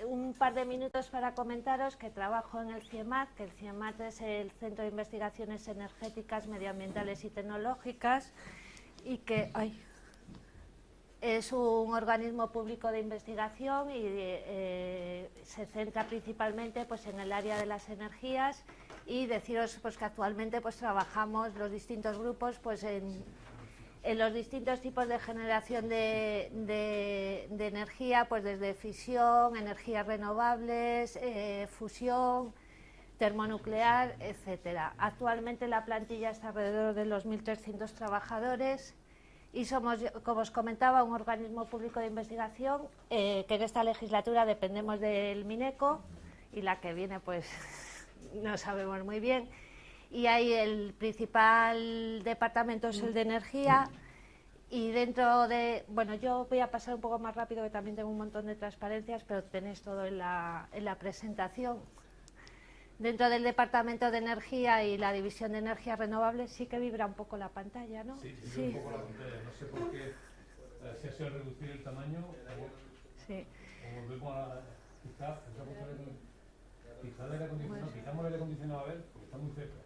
un par de minutos para comentaros que trabajo en el CIEMAT, que el CIEMAT es el Centro de Investigaciones Energéticas, Medioambientales y Tecnológicas, y que es un organismo público de investigación y se centra principalmente pues, en el área de las energías, y deciros pues, que actualmente pues, trabajamos los distintos grupos pues, en los distintos tipos de generación de energía, pues desde fisión, energías renovables, fusión, termonuclear, etcétera. Actualmente la plantilla está alrededor de los 1.300 trabajadores y somos, como os comentaba, un organismo público de investigación que en esta legislatura dependemos del Mineco, y la que viene pues no sabemos muy bien. Y ahí el principal departamento es el de energía, y dentro de, bueno, yo voy a pasar un poco más rápido que también tengo un montón de transparencias, pero tenéis todo en la presentación. Dentro del departamento de energía y la división de energías renovables sí que vibra un poco la pantalla, ¿no? Sí, vibra un poco la pantalla, no sé por qué, si ha sido reducir el tamaño o volvemos a quizás el aire acondicionado, quitamos el aire acondicionado a ver, porque está muy cerca.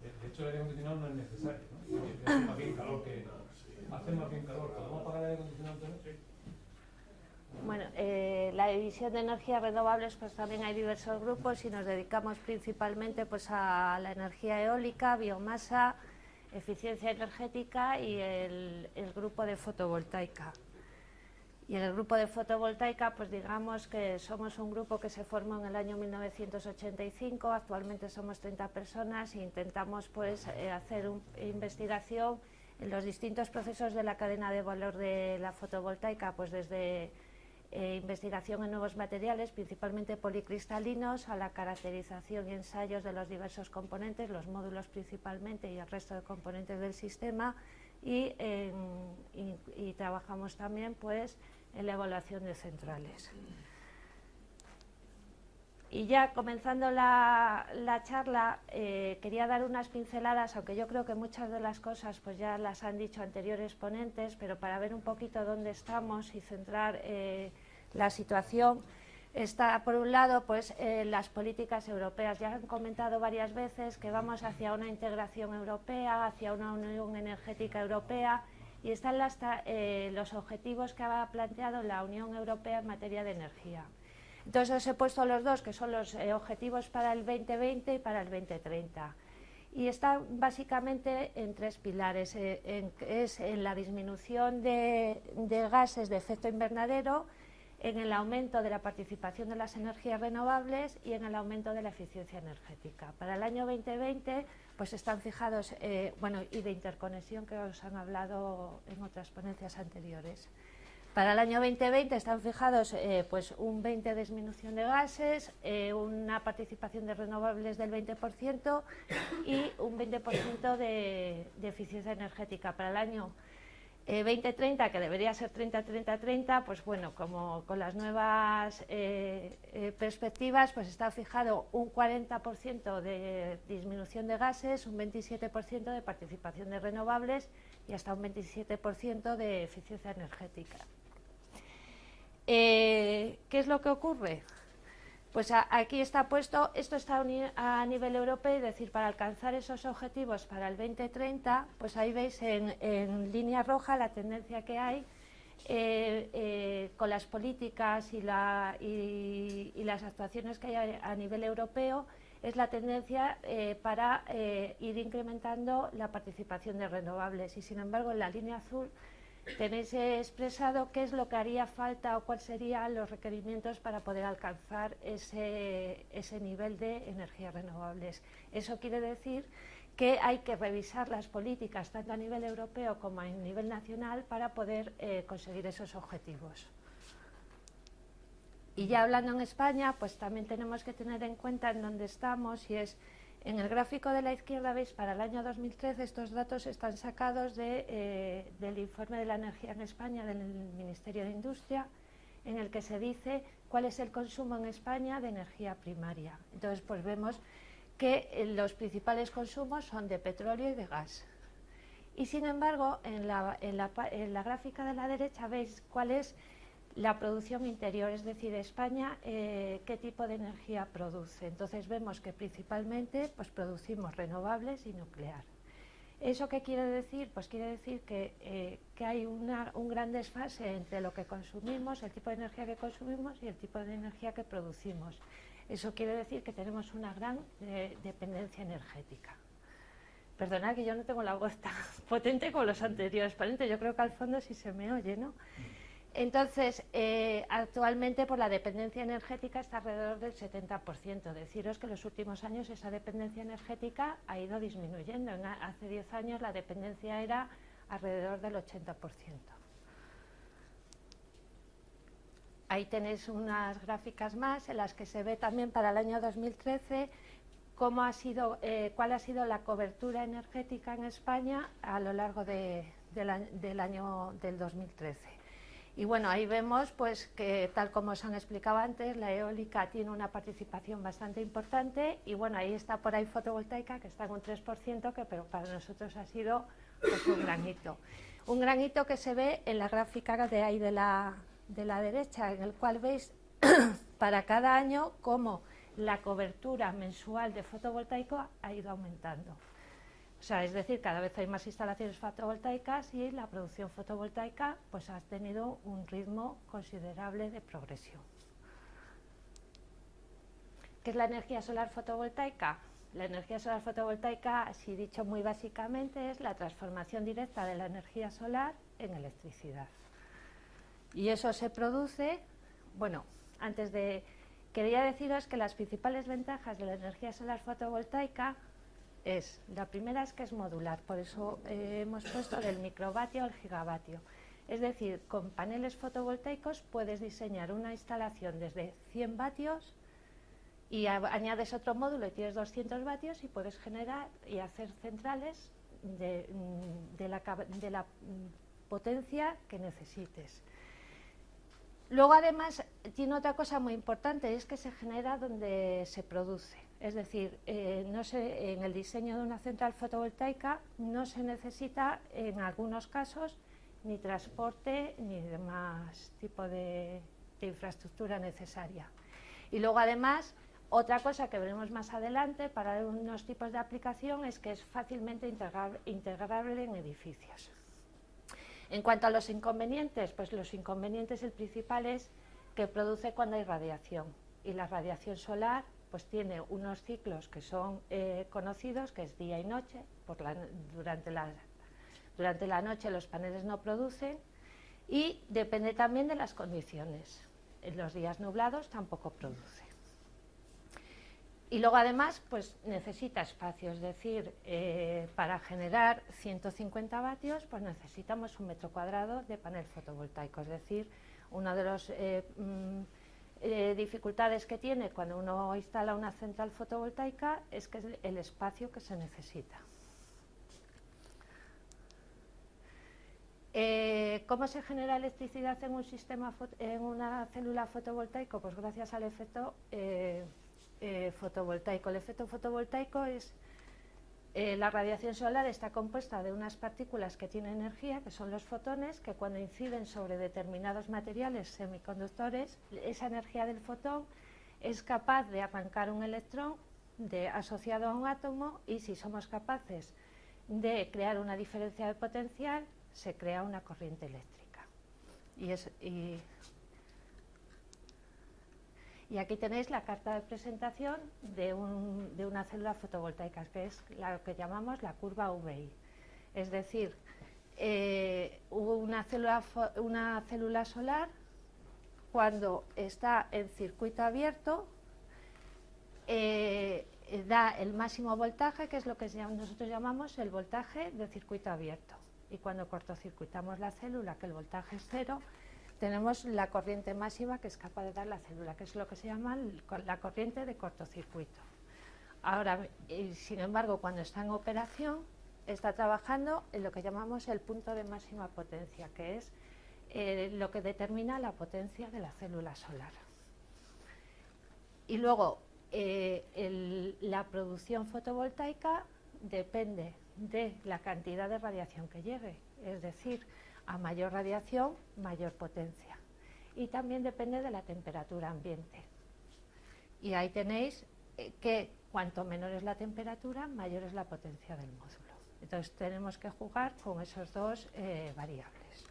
De hecho, el aire acondicionado no es necesario, ¿no? Hace más bien calor que... Hace más bien calor. ¿Podemos apagar el aire acondicionado entonces? Bueno, la división de energías renovables, pues también hay diversos grupos y nos dedicamos principalmente pues a la energía eólica, biomasa, eficiencia energética y el grupo de fotovoltaica. Y en el grupo de fotovoltaica, pues digamos que somos un grupo que se formó en el año 1985, actualmente somos 30 personas e intentamos pues hacer investigación en los distintos procesos de la cadena de valor de la fotovoltaica, pues desde investigación en nuevos materiales, principalmente policristalinos, a la caracterización y ensayos de los diversos componentes, los módulos principalmente y el resto de componentes del sistema, y trabajamos también pues en la evaluación de centrales. Y ya comenzando la charla, quería dar unas pinceladas, aunque yo creo que muchas de las cosas pues ya las han dicho anteriores ponentes, pero para ver un poquito dónde estamos y centrar la situación. Está por un lado pues las políticas europeas. Ya han comentado varias veces que vamos hacia una integración europea, hacia una unión energética europea, y están los objetivos que ha planteado la Unión Europea en materia de energía. Entonces os he puesto los dos, que son los objetivos para el 2020 y para el 2030. Y están básicamente en tres pilares. Es en la disminución de gases de efecto invernadero, en el aumento de la participación de las energías renovables y en el aumento de la eficiencia energética. Para el año 2020 pues están fijados, y de interconexión, que os han hablado en otras ponencias anteriores. Para el año 2020 están fijados pues un 20% de disminución de gases, una participación de renovables del 20% y un 20% de eficiencia energética. Para el año 2030, que debería ser 30-30-30, pues bueno, como con las nuevas perspectivas, pues está fijado un 40% de disminución de gases, un 27% de participación de renovables y hasta un 27% de eficiencia energética. ¿Qué es lo que ocurre? Pues aquí está puesto, esto está a nivel europeo, es decir, para alcanzar esos objetivos para el 2030, pues ahí veis en línea roja la tendencia que hay con las políticas y las actuaciones que hay a nivel europeo. Es la tendencia para ir incrementando la participación de renovables, y sin embargo en la línea azul tenéis expresado qué es lo que haría falta o cuáles serían los requerimientos para poder alcanzar ese nivel de energías renovables. Eso quiere decir que hay que revisar las políticas tanto a nivel europeo como a nivel nacional para poder conseguir esos objetivos. Y ya hablando en España, pues también tenemos que tener en cuenta en dónde estamos, y es en el gráfico de la izquierda. Veis, para el año 2013 estos datos están sacados del informe de la energía en España del Ministerio de Industria, en el que se dice cuál es el consumo en España de energía primaria. Entonces pues vemos que los principales consumos son de petróleo y de gas. Y sin embargo en la gráfica de la derecha veis cuál es la producción interior, es decir, España, qué tipo de energía produce. Entonces vemos que principalmente pues, producimos renovables y nuclear. ¿Eso qué quiere decir? Pues quiere decir que hay un gran desfase entre lo que consumimos, el tipo de energía que consumimos y el tipo de energía que producimos. Eso quiere decir que tenemos una gran dependencia energética. Perdonad que yo no tengo la voz tan potente como los anteriores ponentes, yo creo que al fondo sí se me oye, ¿no? Entonces, actualmente por la dependencia energética está alrededor del 70%. Deciros que en los últimos años esa dependencia energética ha ido disminuyendo. Hace 10 años la dependencia era alrededor del 80%. Ahí tenéis unas gráficas más en las que se ve también para el año 2013 cuál ha sido la cobertura energética en España a lo largo del año del 2013. Y bueno, ahí vemos pues que, tal como os han explicado antes, la eólica tiene una participación bastante importante y bueno, ahí está por ahí fotovoltaica, que está en un 3%, pero para nosotros ha sido pues, un gran hito. Un gran hito que se ve en la gráfica de ahí de la derecha, en el cual veis para cada año cómo la cobertura mensual de fotovoltaico ha ido aumentando. O sea, es decir, cada vez hay más instalaciones fotovoltaicas y la producción fotovoltaica pues, ha tenido un ritmo considerable de progresión. ¿Qué es la energía solar fotovoltaica? La energía solar fotovoltaica, así dicho muy básicamente, es la transformación directa de la energía solar en electricidad. Y eso se produce, bueno, quería deciros que las principales ventajas de la energía solar fotovoltaica la primera es que es modular, por eso hemos puesto del microvatio al gigavatio. Es decir, con paneles fotovoltaicos puedes diseñar una instalación desde 100 vatios y añades otro módulo y tienes 200 vatios y puedes generar y hacer centrales de la potencia que necesites. Luego, además, tiene otra cosa muy importante, es que se genera donde se produce. Es decir, en el diseño de una central fotovoltaica no se necesita, en algunos casos, ni transporte ni demás tipo de infraestructura necesaria. Y luego, además, otra cosa que veremos más adelante para unos tipos de aplicación es que es fácilmente integrable en edificios. En cuanto a los inconvenientes, pues los inconvenientes, el principal es que produce cuando hay radiación, y la radiación solar pues tiene unos ciclos que son conocidos, que es día y noche. Durante la noche los paneles no producen y depende también de las condiciones. En los días nublados tampoco produce. Y luego, además, pues necesita espacio, es decir, para generar 150 vatios, pues necesitamos 1 metro cuadrado de panel fotovoltaico. Es decir, una de las dificultades que tiene cuando uno instala una central fotovoltaica es que es el espacio que se necesita. ¿Cómo se genera electricidad en una célula fotovoltaica? Pues gracias al efecto fotovoltaico. El efecto fotovoltaico es la radiación solar está compuesta de unas partículas que tienen energía, que son los fotones, que cuando inciden sobre determinados materiales semiconductores, esa energía del fotón es capaz de arrancar un electrón asociado a un átomo, y si somos capaces de crear una diferencia de potencial, se crea una corriente eléctrica. Y aquí tenéis la carta de presentación de una célula fotovoltaica, que es lo que llamamos la curva VI. Es decir, una célula solar, cuando está en circuito abierto, da el máximo voltaje, que es lo que nosotros llamamos el voltaje de circuito abierto. Y cuando cortocircuitamos la célula, que el voltaje es 0, tenemos la corriente máxima que es capaz de dar la célula, que es lo que se llama la corriente de cortocircuito. Ahora, sin embargo, cuando está en operación, está trabajando en lo que llamamos el punto de máxima potencia, que es lo que determina la potencia de la célula solar. Y luego, la producción fotovoltaica depende de la cantidad de radiación que llegue, es decir, a mayor radiación, mayor potencia. y también depende de la temperatura ambiente. Y ahí tenéis que cuanto menor es la temperatura, mayor es la potencia del módulo. Entonces tenemos que jugar con esos dos variables.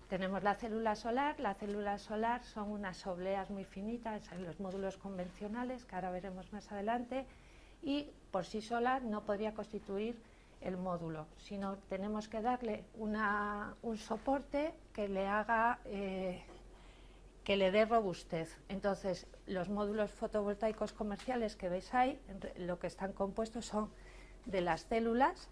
Tenemos la célula solar son unas obleas muy finitas en los módulos convencionales, que ahora veremos más adelante, y por sí sola no podría constituir el módulo, sino tenemos que darle un soporte que le haga, que le dé robustez. Entonces, los módulos fotovoltaicos comerciales que veis ahí, lo que están compuestos son de las células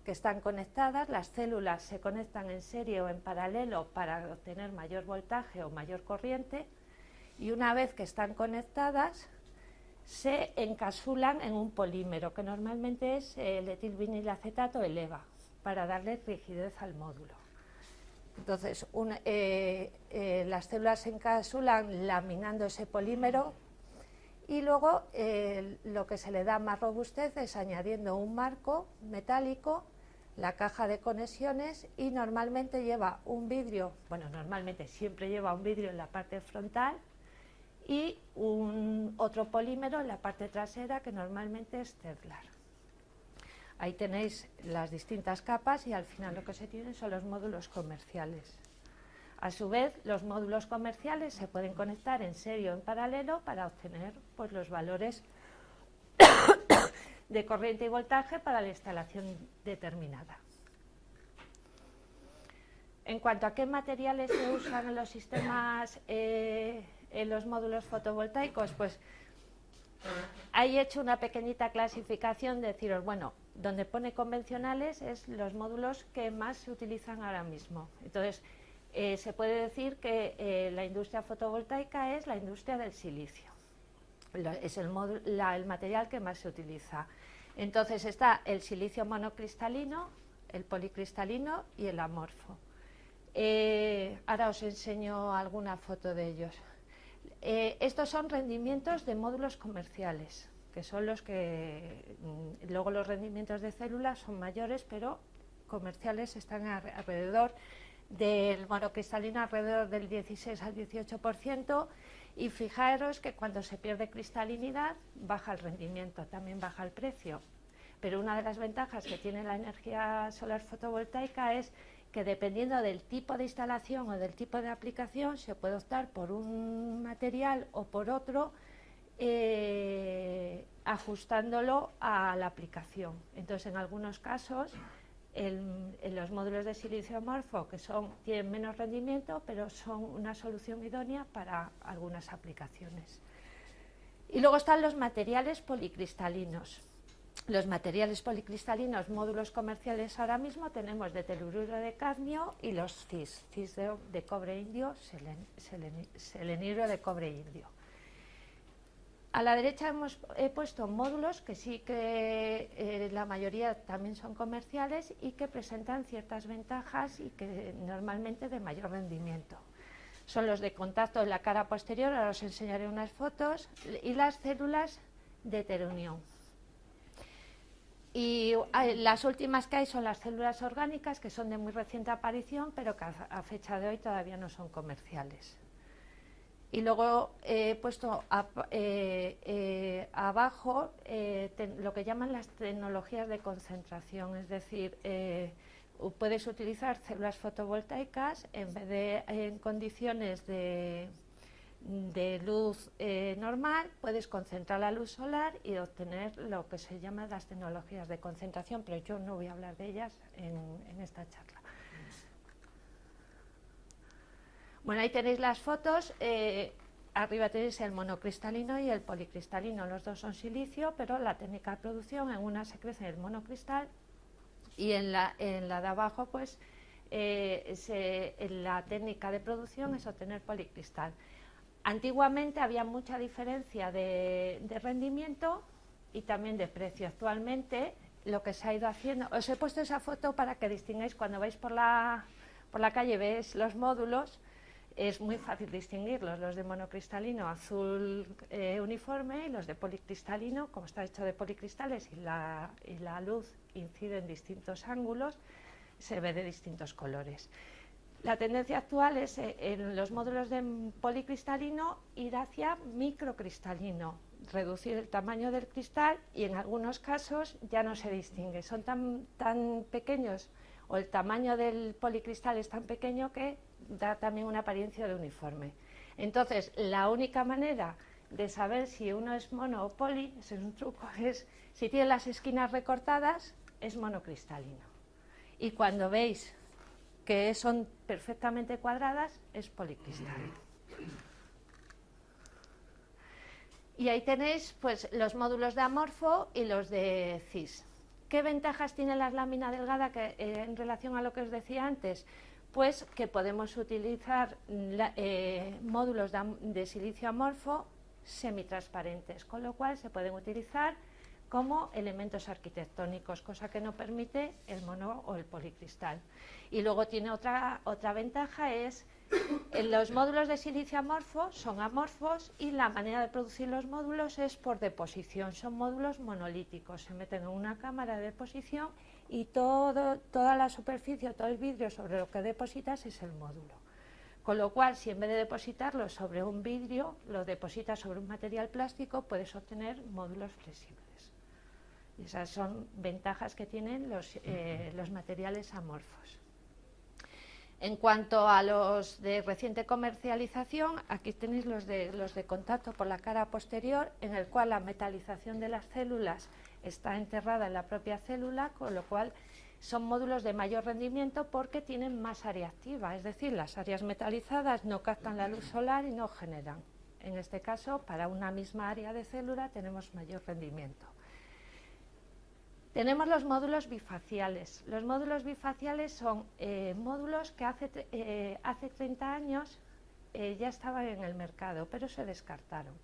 que están conectadas. Las células se conectan en serie o en paralelo para obtener mayor voltaje o mayor corriente, y una vez que están conectadas se encapsulan en un polímero, que normalmente es el etilvinilacetato, el EVA, para darle rigidez al módulo. Entonces, las células se encapsulan laminando ese polímero, y luego lo que se le da más robustez es añadiendo un marco metálico, la caja de conexiones, y normalmente lleva un vidrio, bueno, normalmente siempre lleva un vidrio en la parte frontal y otro polímero en la parte trasera, que normalmente es Tedlar. Ahí tenéis las distintas capas y al final lo que se tienen son los módulos comerciales. A su vez, los módulos comerciales se pueden conectar en serie o en paralelo para obtener pues, los valores de corriente y voltaje para la instalación determinada. En cuanto a qué materiales se usan en los sistemas, en los módulos fotovoltaicos, pues ahí he hecho una pequeñita clasificación de deciros, bueno, donde pone convencionales es los módulos que más se utilizan ahora mismo. Entonces, se puede decir que la industria fotovoltaica es la industria del silicio. Es el material que más se utiliza. Entonces está el silicio monocristalino, el policristalino y el amorfo. Ahora os enseño alguna foto de ellos. Estos son rendimientos de módulos comerciales, que son los que luego los rendimientos de células son mayores, pero comerciales están alrededor del monocristalino, alrededor del 16 al 18%, y fijaros que cuando se pierde cristalinidad baja el rendimiento, también baja el precio. Pero una de las ventajas que tiene la energía solar fotovoltaica es que dependiendo del tipo de instalación o del tipo de aplicación se puede optar por un material o por otro, ajustándolo a la aplicación. Entonces, en algunos casos, en los módulos de silicio amorfo, que tienen menos rendimiento, pero son una solución idónea para algunas aplicaciones. Y luego están los materiales policristalinos. Los materiales policristalinos, módulos comerciales ahora mismo, tenemos de telururo de cadmio y los CIS de cobre indio, selenidro de cobre indio. A la derecha he puesto módulos que sí que la mayoría también son comerciales y que presentan ciertas ventajas y que normalmente de mayor rendimiento. Son los de contacto en la cara posterior, ahora os enseñaré unas fotos, y las células de heteronión. Y las últimas que hay son las células orgánicas, que son de muy reciente aparición, pero que a fecha de hoy todavía no son comerciales. Y luego he puesto abajo lo que llaman las tecnologías de concentración, es decir, puedes utilizar células fotovoltaicas en vez de en condiciones de luz normal, puedes concentrar la luz solar y obtener lo que se llama las tecnologías de concentración, pero yo no voy a hablar de ellas en esta charla. Bueno, ahí tenéis las fotos. Arriba tenéis el monocristalino y el policristalino. Los dos son silicio, pero la técnica de producción, en una se crece el monocristal y en la de abajo, pues, la técnica de producción es obtener policristal. Antiguamente había mucha diferencia de rendimiento y también de precio. Actualmente lo que se ha ido haciendo, os he puesto esa foto para que distingáis cuando vais por la calle, veis los módulos, es muy fácil distinguirlos, los de monocristalino azul uniforme y los de policristalino, como está hecho de policristales y la luz incide en distintos ángulos, se ve de distintos colores. La tendencia actual es en los módulos de policristalino ir hacia microcristalino, reducir el tamaño del cristal, y en algunos casos ya no se distingue, son tan pequeños o el tamaño del policristal es tan pequeño que da también una apariencia de uniforme. Entonces, la única manera de saber si uno es mono o poli, ese es un truco, es si tiene las esquinas recortadas, es monocristalino. Y cuando veis que son perfectamente cuadradas, es policristalino. Y ahí tenéis pues, los módulos de amorfo y los de cis. ¿Qué ventajas tiene la lámina delgada en relación a lo que os decía antes? Pues que podemos utilizar módulos de silicio amorfo semitransparentes, con lo cual se pueden utilizar como elementos arquitectónicos, cosa que no permite el mono o el policristal. Y luego tiene otra ventaja, es en los módulos de silicio amorfo son amorfos y la manera de producir los módulos es por deposición, son módulos monolíticos, se meten en una cámara de deposición y toda la superficie, todo el vidrio sobre lo que depositas es el módulo. Con lo cual, si en vez de depositarlo sobre un vidrio, lo depositas sobre un material plástico, puedes obtener módulos flexibles. Y esas son ventajas que tienen los materiales amorfos. En cuanto a los de reciente comercialización, aquí tenéis los de contacto por la cara posterior, en el cual la metalización de las células está enterrada en la propia célula, con lo cual son módulos de mayor rendimiento porque tienen más área activa, es decir, las áreas metalizadas no captan la luz solar y no generan. En este caso, para una misma área de célula tenemos mayor rendimiento. Tenemos los módulos bifaciales. Los módulos bifaciales son módulos que hace 30 años ya estaban en el mercado, pero se descartaron.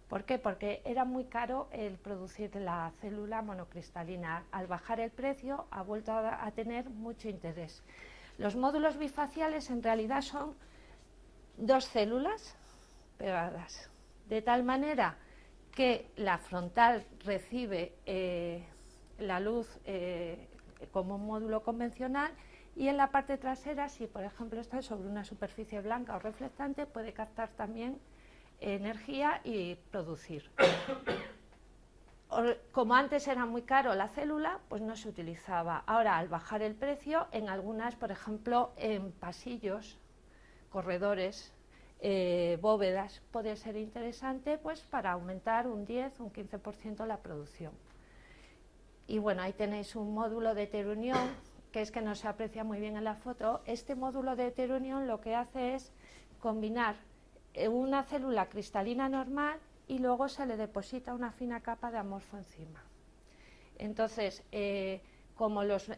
¿Por qué? Porque era muy caro el producir la célula monocristalina. Al bajar el precio ha vuelto a tener mucho interés. Los módulos bifaciales en realidad son dos células pegadas, de tal manera que la frontal recibe la luz como un módulo convencional, y en la parte trasera, si por ejemplo está sobre una superficie blanca o reflectante, puede captar también energía y producir. Como antes era muy caro la célula, pues no se utilizaba. Ahora, al bajar el precio, en algunas, por ejemplo, en pasillos, corredores, bóvedas, puede ser interesante pues para aumentar un 10 o un 15% la producción. Y bueno, ahí tenéis un módulo de heterunión, que es que no se aprecia muy bien en la foto. Este módulo de heterunión lo que hace es combinar una célula cristalina normal y luego se le deposita una fina capa de amorfo encima. Entonces, como los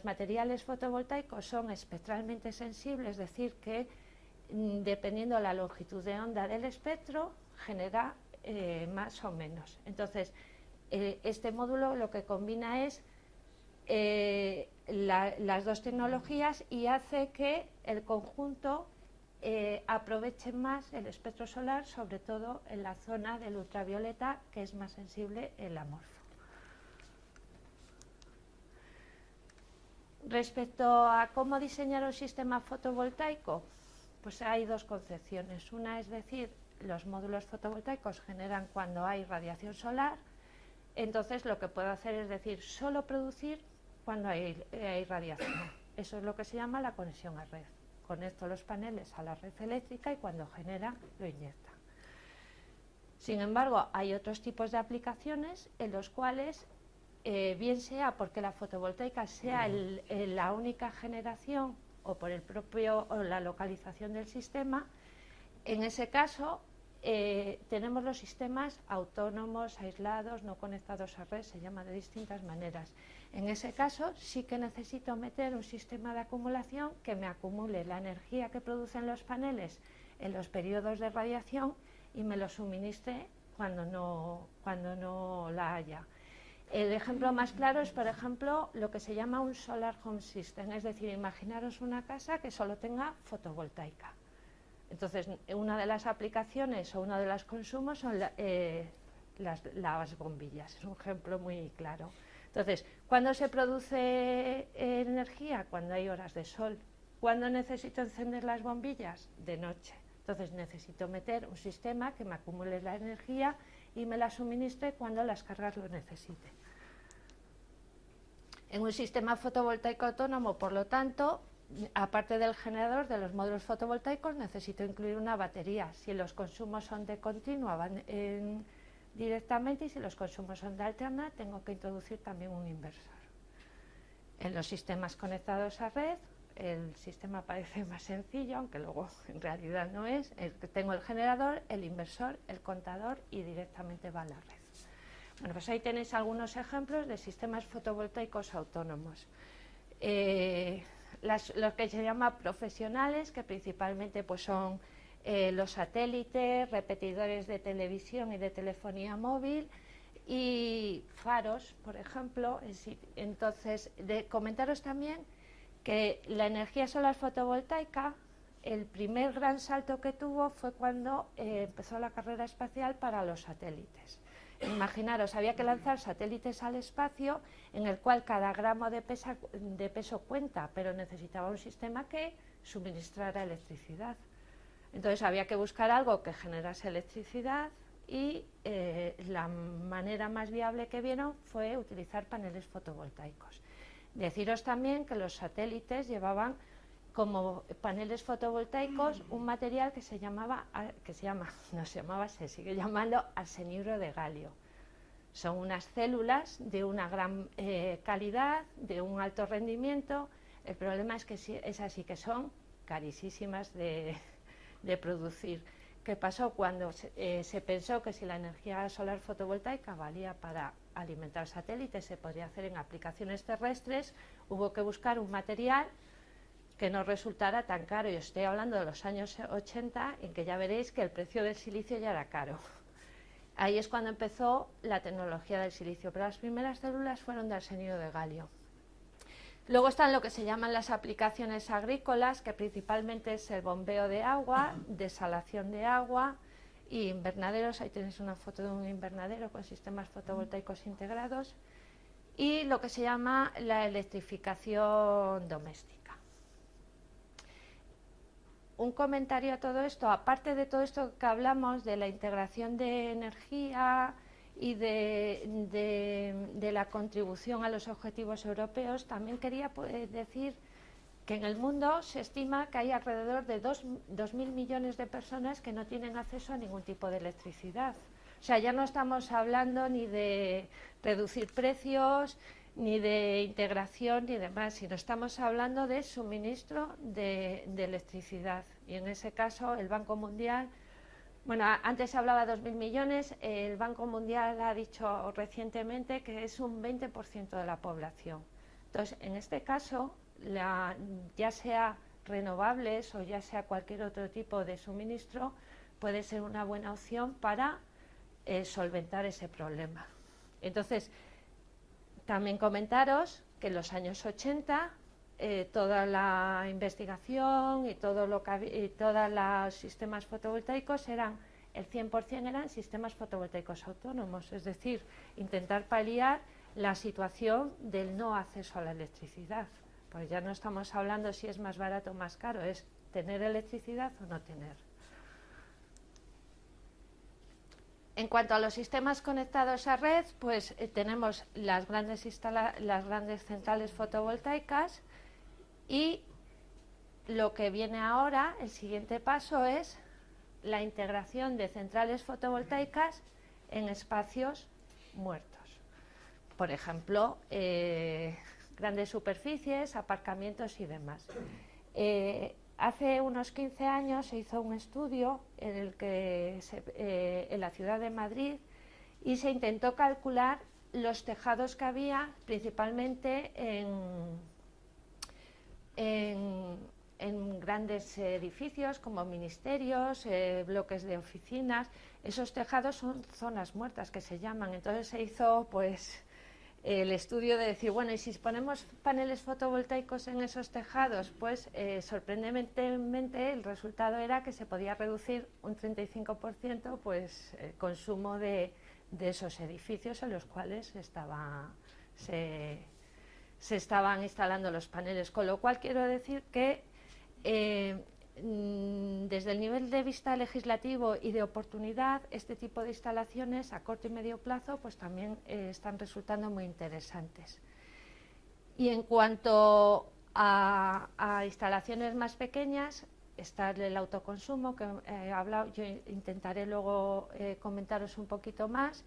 materiales fotovoltaicos son espectralmente sensibles, es decir, que dependiendo de la longitud de onda del espectro, genera más o menos. Entonces, este módulo lo que combina es las dos tecnologías y hace que el conjunto aproveche más el espectro solar, sobre todo en la zona del ultravioleta, que es más sensible el amorfo. Respecto a cómo diseñar un sistema fotovoltaico, pues hay dos concepciones. Una es decir, los módulos fotovoltaicos generan cuando hay radiación solar. Entonces lo que puedo hacer es decir, solo producir cuando hay radiación. Eso es lo que se llama la conexión a red. Conecto los paneles a la red eléctrica y cuando genera lo inyecta. Sin embargo, hay otros tipos de aplicaciones en los cuales, bien sea porque la fotovoltaica sea la única generación o por la localización del sistema, en ese caso tenemos los sistemas autónomos, aislados, no conectados a red, se llama de distintas maneras. En ese caso sí que necesito meter un sistema de acumulación que me acumule la energía que producen los paneles en los periodos de radiación y me lo suministre cuando no la haya. El ejemplo más claro es, por ejemplo, lo que se llama un Solar Home System, es decir, imaginaros una casa que solo tenga fotovoltaica. Entonces, una de las aplicaciones o uno de los consumos son las bombillas, es un ejemplo muy claro. Entonces, ¿cuándo se produce energía? Cuando hay horas de sol. ¿Cuándo necesito encender las bombillas? De noche. Entonces necesito meter un sistema que me acumule la energía y me la suministre cuando las cargas lo necesiten. En un sistema fotovoltaico autónomo, por lo tanto, aparte del generador de los módulos fotovoltaicos, necesito incluir una batería. Si los consumos son de continua, van directamente, y si los consumos son de alterna, tengo que introducir también un inversor. En los sistemas conectados a red, el sistema parece más sencillo, aunque luego en realidad no es. Tengo el generador, el inversor, el contador y directamente va a la red. Bueno, pues ahí tenéis algunos ejemplos de sistemas fotovoltaicos autónomos. Los que se llaman profesionales, que principalmente pues son los satélites, repetidores de televisión y de telefonía móvil, y faros, por ejemplo. Entonces, comentaros también que la energía solar fotovoltaica, el primer gran salto que tuvo fue cuando empezó la carrera espacial para los satélites. Imaginaros, había que lanzar satélites al espacio, en el cual cada gramo de peso cuenta, pero necesitaba un sistema que suministrara electricidad. Entonces había que buscar algo que generase electricidad, y la manera más viable que vieron fue utilizar paneles fotovoltaicos. Deciros también que los satélites llevaban como paneles fotovoltaicos un material que se sigue llamando arsenuro de galio. Son unas células de una gran calidad, de un alto rendimiento. El problema es que esas sí que son carísimas de producir. ¿Qué pasó? Cuando se pensó que si la energía solar fotovoltaica valía para alimentar satélites, se podría hacer en aplicaciones terrestres, hubo que buscar un material que no resultara tan caro. Y os estoy hablando de los años 80, en que ya veréis que el precio del silicio ya era caro. Ahí es cuando empezó la tecnología del silicio, pero las primeras células fueron de arsenuro de galio. Luego están lo que se llaman las aplicaciones agrícolas, que principalmente es el bombeo de agua, desalación de agua y invernaderos. Ahí tenéis una foto de un invernadero con sistemas fotovoltaicos integrados, y lo que se llama la electrificación doméstica. Un comentario a todo esto: aparte de todo esto que hablamos de la integración de energía y de la contribución a los objetivos europeos, también quería decir que en el mundo se estima que hay alrededor de 2.000 millones de personas que no tienen acceso a ningún tipo de electricidad. O sea, ya no estamos hablando ni de reducir precios, ni de integración, ni demás, sino estamos hablando de suministro de electricidad. Y en ese caso el Banco Mundial, bueno, antes se hablaba de 2.000 millones, el Banco Mundial ha dicho recientemente que es un 20% de la población. Entonces, en este caso, ya sea renovables o ya sea cualquier otro tipo de suministro, puede ser una buena opción para solventar ese problema. Entonces, también comentaros que en los años 80 toda la investigación y todos los sistemas fotovoltaicos eran, el 100% eran sistemas fotovoltaicos autónomos, es decir, intentar paliar la situación del no acceso a la electricidad. Pues ya no estamos hablando si es más barato o más caro, es tener electricidad o no tener. En cuanto a los sistemas conectados a red, pues tenemos las grandes centrales fotovoltaicas, y lo que viene ahora, el siguiente paso, es la integración de centrales fotovoltaicas en espacios muertos. Por ejemplo, grandes superficies, aparcamientos y demás. Hace unos 15 años se hizo un estudio en la ciudad de Madrid, y se intentó calcular los tejados que había principalmente en grandes edificios como ministerios, bloques de oficinas. Esos tejados son zonas muertas, que se llaman. Entonces se hizo pues el estudio de decir, bueno, y si ponemos paneles fotovoltaicos en esos tejados, pues sorprendentemente el resultado era que se podía reducir un 35% pues, el consumo de esos edificios en los cuales estaba se estaban instalando los paneles, con lo cual quiero decir que desde el nivel de vista legislativo y de oportunidad, este tipo de instalaciones a corto y medio plazo pues también están resultando muy interesantes. Y en cuanto a instalaciones más pequeñas, está el autoconsumo, que he hablado, yo intentaré luego comentaros un poquito más,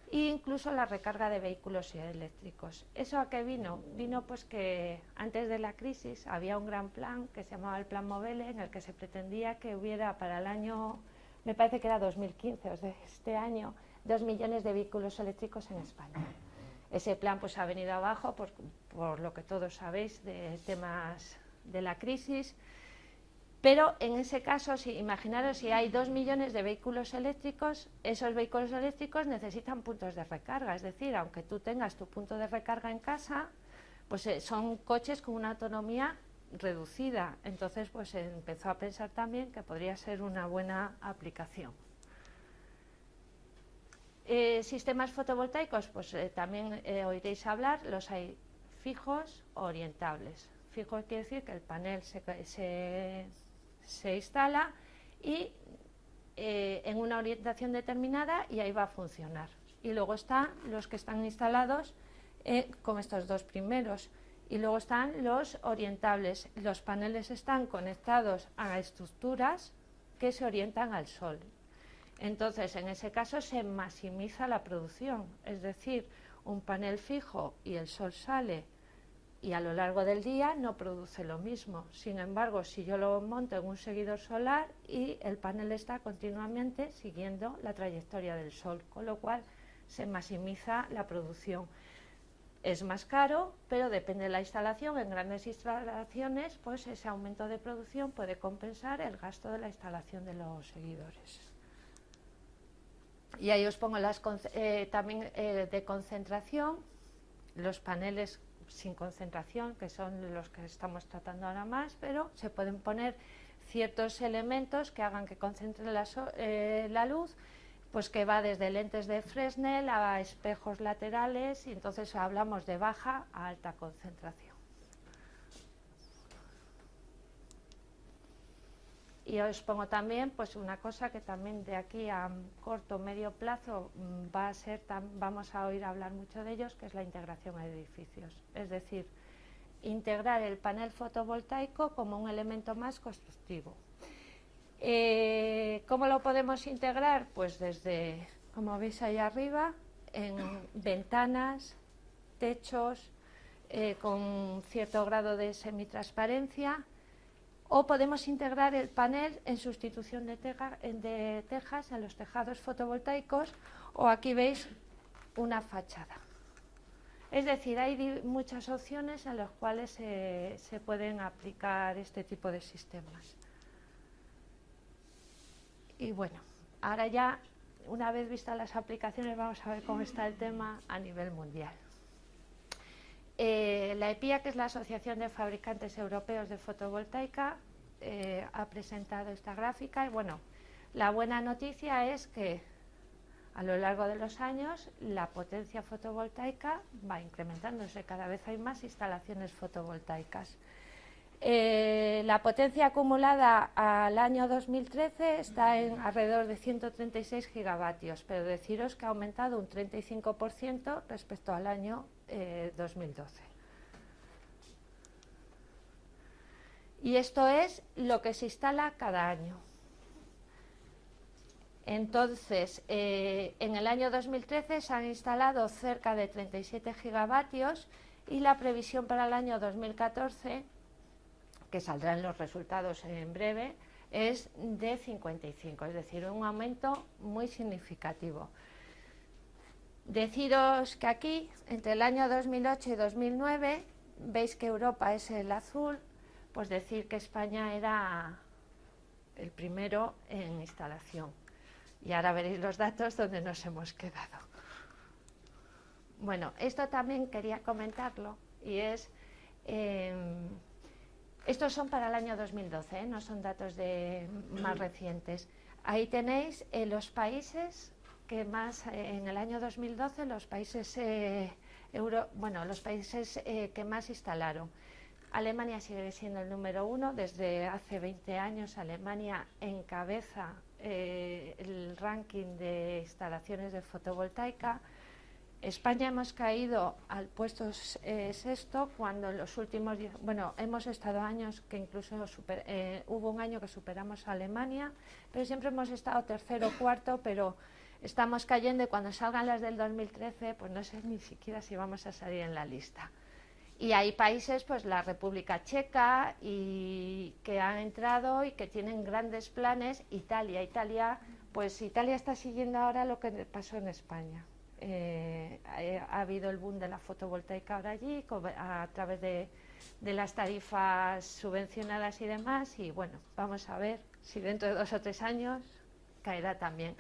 e incluso la recarga de vehículos eléctricos. ¿Eso a qué vino? Vino pues que antes de la crisis había un gran plan que se llamaba el Plan Movele, en el que se pretendía que hubiera para el año, me parece que era 2015, o sea, este año, 2 millones de vehículos eléctricos en España. Ese plan pues ha venido abajo por lo que todos sabéis de temas de la crisis. Pero en ese caso, imaginaros si hay 2 millones de vehículos eléctricos, esos vehículos eléctricos necesitan puntos de recarga, es decir, aunque tú tengas tu punto de recarga en casa, pues son coches con una autonomía reducida. Entonces pues se empezó a pensar también que podría ser una buena aplicación. Sistemas fotovoltaicos, pues también oiréis hablar, los hay fijos o orientables. Fijo quiere decir que el panel se instala y en una orientación determinada y ahí va a funcionar. Y luego están los que están instalados como estos dos primeros. Y luego están los orientables. Los paneles están conectados a estructuras que se orientan al sol. Entonces, en ese caso se maximiza la producción. Es decir, un panel fijo y el sol sale y a lo largo del día no produce lo mismo. Sin embargo, si yo lo monto en un seguidor solar y el panel está continuamente siguiendo la trayectoria del sol, con lo cual se maximiza la producción. Es más caro, pero depende de la instalación. En grandes instalaciones, pues ese aumento de producción puede compensar el gasto de la instalación de los seguidores. Y ahí os pongo las también de concentración, los paneles sin concentración, que son los que estamos tratando ahora más, pero se pueden poner ciertos elementos que hagan que concentren la luz, pues que va desde lentes de Fresnel a espejos laterales, y entonces hablamos de baja a alta concentración. Y os pongo también pues una cosa que también de aquí a corto o medio plazo va a ser, vamos a oír hablar mucho de ellos, que es la integración a edificios. Es decir, integrar el panel fotovoltaico como un elemento más constructivo. ¿Cómo lo podemos integrar? Pues desde, como veis ahí arriba, en ventanas, techos, con cierto grado de semitransparencia. O podemos integrar el panel en sustitución de tejas en los tejados fotovoltaicos, o aquí veis una fachada. Es decir, hay muchas opciones en las cuales se pueden aplicar este tipo de sistemas. Y bueno, ahora ya, una vez vistas las aplicaciones, vamos a ver cómo está el tema a nivel mundial. La EPIA, que es la Asociación de Fabricantes Europeos de Fotovoltaica, ha presentado esta gráfica y bueno, la buena noticia es que a lo largo de los años la potencia fotovoltaica va incrementándose, cada vez hay más instalaciones fotovoltaicas. La potencia acumulada al año 2013 está en alrededor de 136 gigavatios, pero deciros que ha aumentado un 35% respecto al año 2012. Y esto es lo que se instala cada año. Entonces, en el año 2013 se han instalado cerca de 37 gigavatios y la previsión para el año 2014, que saldrán los resultados en breve, es de 55, es decir, un aumento muy significativo. Deciros que aquí, entre el año 2008 y 2009, veis que Europa es el azul, pues decir que España era el primero en instalación. Y ahora veréis los datos donde nos hemos quedado. Bueno, esto también quería comentarlo, y es... estos son para el año 2012, no son datos más recientes. Ahí tenéis los países que más, en el año 2012, los países bueno, los países que más instalaron. Alemania sigue siendo el número 1, desde hace 20 años Alemania encabeza el ranking de instalaciones de fotovoltaica. España hemos caído al puesto sexto cuando en los últimos, bueno, hemos estado años que incluso hubo un año que superamos a Alemania, pero siempre hemos estado tercero o cuarto, pero estamos cayendo y cuando salgan las del 2013, pues no sé ni siquiera si vamos a salir en la lista. Y hay países, pues la República Checa, y que han entrado y que tienen grandes planes. Italia, pues Italia está siguiendo ahora lo que pasó en España. Ha habido el boom de la fotovoltaica ahora allí, a través de las tarifas subvencionadas y demás, y bueno, vamos a ver si dentro de 2 o 3 años caerá también.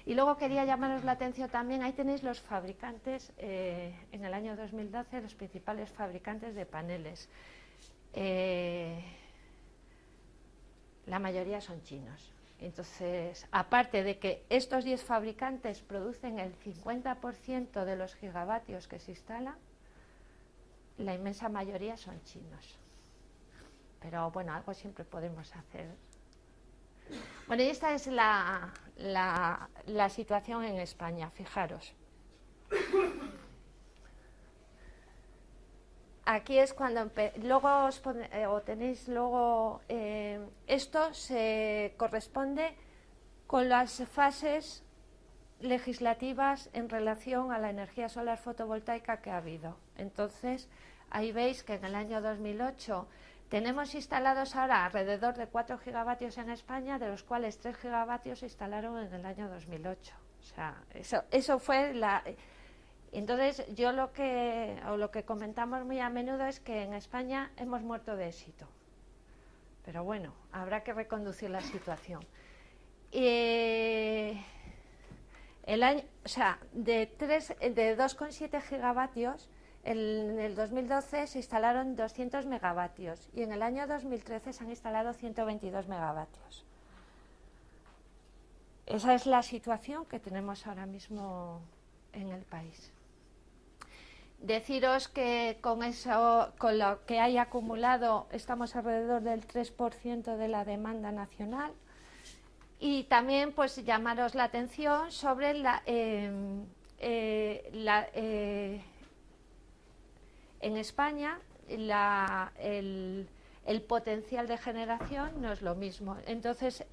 Y luego quería llamaros la atención también, ahí tenéis los fabricantes, en el año 2012, los principales fabricantes de paneles. La mayoría son chinos. Entonces, aparte de que estos 10 fabricantes producen el 50% de los gigavatios que se instalan, la inmensa mayoría son chinos. Pero bueno, algo siempre podemos hacer. Bueno, y esta es la situación en España, fijaros. Aquí es cuando luego tenéis luego esto se corresponde con las fases legislativas en relación a la energía solar fotovoltaica que ha habido. Entonces, ahí veis que en el año 2008 tenemos instalados ahora alrededor de 4 gigavatios en España, de los cuales 3 gigavatios se instalaron en el año 2008. O sea, eso fue la... Entonces, yo lo que comentamos muy a menudo es que en España hemos muerto de éxito. Pero bueno, habrá que reconducir la situación. De 2,7 gigavatios, en el 2012 se instalaron 200 megavatios y en el año 2013 se han instalado 122 megavatios. Esa es la situación que tenemos ahora mismo en el país. Deciros que con lo que hay acumulado, estamos alrededor del 3% de la demanda nacional. Y también pues llamaros la atención sobre en España el potencial de generación no es lo mismo. Entonces,